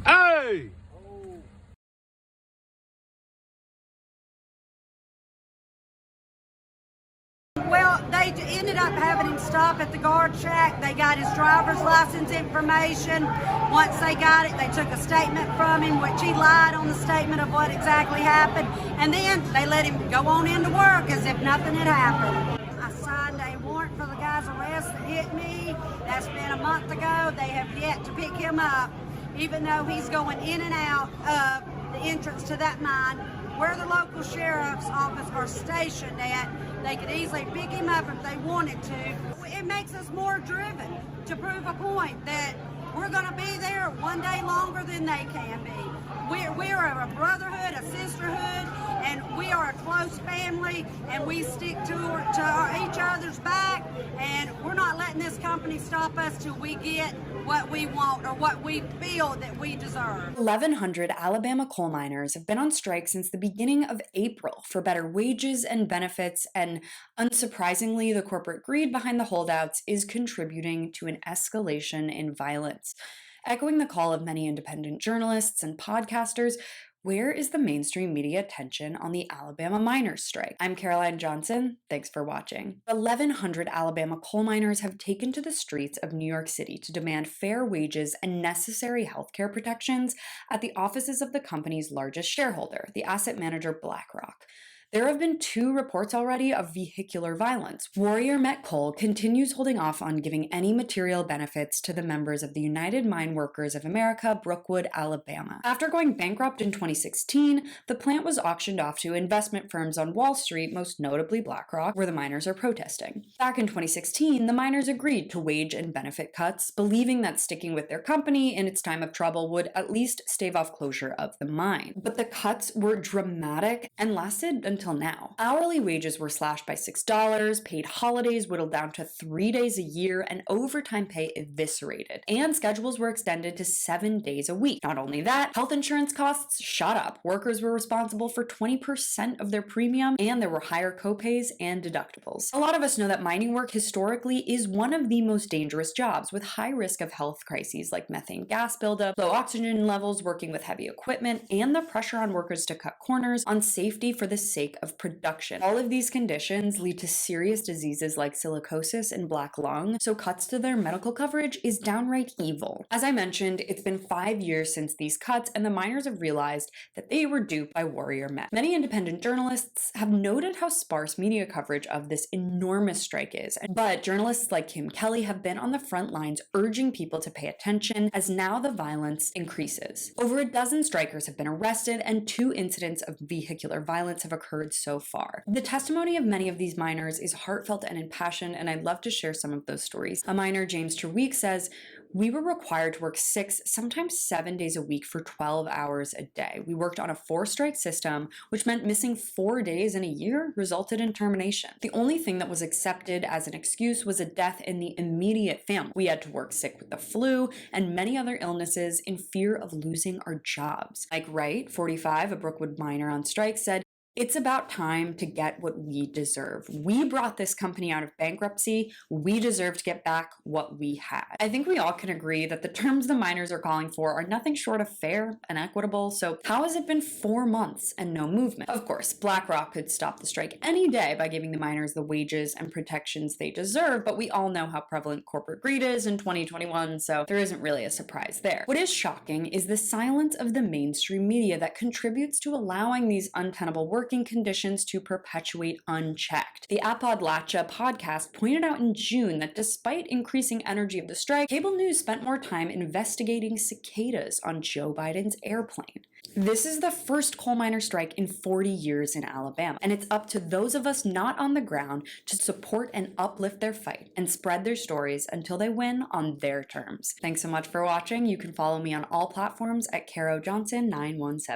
Hey! Well, they ended up having him stop at the guard shack. They got his driver's license information. Once they got it, they took a statement from him, which he lied on the statement of what exactly happened. And then they let him go on into work as if nothing had happened. I signed a warrant for the guy's arrest that hit me. That's been a month ago. They have yet to pick him up, even though he's going in and out of the entrance to that mine where the local sheriff's office are stationed at. They could easily pick him up if they wanted to. It makes us more driven to prove a point that we're going to be there one day longer than they can be. We're a brotherhood, a sisterhood, and we are a close family, and we stick to each other's back, and we're not letting this company stop us till we get what we want or what we feel that we deserve. 1,100 Alabama coal miners have been on strike since the beginning of April for better wages and benefits, and unsurprisingly, the corporate greed behind the holdouts is contributing to an escalation in violence. Echoing the call of many independent journalists and podcasters, where is the mainstream media attention on the Alabama miners' strike? I'm Caroline Johnson. Thanks for watching. 1,100 Alabama coal miners have taken to the streets of New York City to demand fair wages and necessary healthcare protections at the offices of the company's largest shareholder, the asset manager BlackRock. There have been 2 reports already of vehicular violence. Warrior Met Coal continues holding off on giving any material benefits to the members of the United Mine Workers of America, Brookwood, Alabama. After going bankrupt in 2016, the plant was auctioned off to investment firms on Wall Street, most notably BlackRock, where the miners are protesting. Back in 2016, the miners agreed to wage and benefit cuts, believing that sticking with their company in its time of trouble would at least stave off closure of the mine. But the cuts were dramatic and lasted until now. Hourly wages were slashed by $6, paid holidays whittled down to 3 days a year, and overtime pay eviscerated. And schedules were extended to 7 days a week. Not only that, health insurance costs shot up. Workers were responsible for 20% of their premium, and there were higher copays and deductibles. A lot of us know that mining work historically is one of the most dangerous jobs, with high risk of health crises like methane gas buildup, low oxygen levels, working with heavy equipment, and the pressure on workers to cut corners on safety for the sake of production. All of these conditions lead to serious diseases like silicosis and black lung, so cuts to their medical coverage is downright evil. As I mentioned, it's been 5 years since these cuts, and the miners have realized that they were duped by Warrior Met. Many independent journalists have noted how sparse media coverage of this enormous strike is, but journalists like Kim Kelly have been on the front lines urging people to pay attention as now the violence increases. Over a dozen strikers have been arrested, and 2 incidents of vehicular violence have occurred so far. The testimony of many of these miners is heartfelt and impassioned, and I'd love to share some of those stories. A miner, James Terweek, says, "We were required to work 6, sometimes 7 days a week for 12 hours a day. We worked on a 4-strike system, which meant missing 4 days in a year resulted in termination. The only thing that was accepted as an excuse was a death in the immediate family. We had to work sick with the flu and many other illnesses in fear of losing our jobs." Mike Wright, 45, a Brookwood miner on strike, said, "It's about time to get what we deserve. We brought this company out of bankruptcy. We deserve to get back what we had." I think we all can agree that the terms the miners are calling for are nothing short of fair and equitable, so how has it been 4 months and no movement? Of course, BlackRock could stop the strike any day by giving the miners the wages and protections they deserve, but we all know how prevalent corporate greed is in 2021, so there isn't really a surprise there. What is shocking is the silence of the mainstream media that contributes to allowing these untenable working conditions to perpetuate unchecked. The Appalachia podcast pointed out in June that despite increasing energy of the strike, cable news spent more time investigating cicadas on Joe Biden's airplane. This is the first coal miner strike in 40 years in Alabama, and it's up to those of us not on the ground to support and uplift their fight and spread their stories until they win on their terms. Thanks so much for watching. You can follow me on all platforms at Caro Johnson 917.